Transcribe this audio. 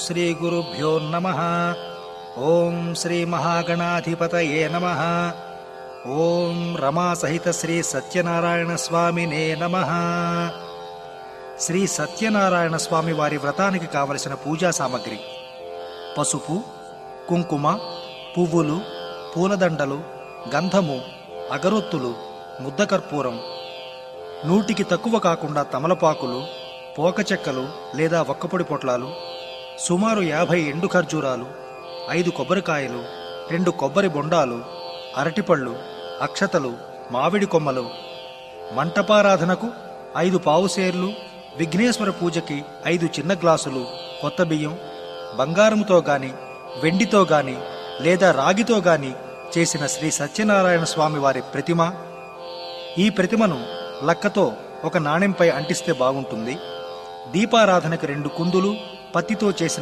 శ్రీ గురుభ్యో నమః. ఓం శ్రీ మహాగణాధిపతయే నమః. ఓం రమా సహిత శ్రీ సత్యనారాయణ స్వామినే నమః. శ్రీ సత్యనారాయణ స్వామి వారి వ్రతానికి కావలసిన పూజా సామగ్రి: పసుపు, కుంకుమ, పువ్వులు, పూలదండలు, గంధము, అగరొత్తులు, ముద్దకర్పూరం, 100కి తక్కువ కాకుండా తమలపాకులు, పోక చెక్కలు లేదా వక్కపొడి పొట్లాలు, సుమారు 50 ఎండు ఖర్జూరాలు, 5 కొబ్బరికాయలు, 2 కొబ్బరి బొండాలు, అరటిపళ్ళు, అక్షతలు, మామిడి కొమ్మలు, మంటపారాధనకు 5 పావుసేర్లు, విఘ్నేశ్వర పూజకి 5 చిన్న గ్లాసులు కొత్త బియ్యం, బంగారంతో గాని వెండితో గాని లేదా రాగితో గాని చేసిన శ్రీ సత్యనారాయణ స్వామి వారి ప్రతిమ. ఈ ప్రతిమను లక్కతో ఒక నాణెంపై అంటిస్తే బాగుంటుంది. దీపారాధనకు 2 కుందులు, పత్తితో చేసిన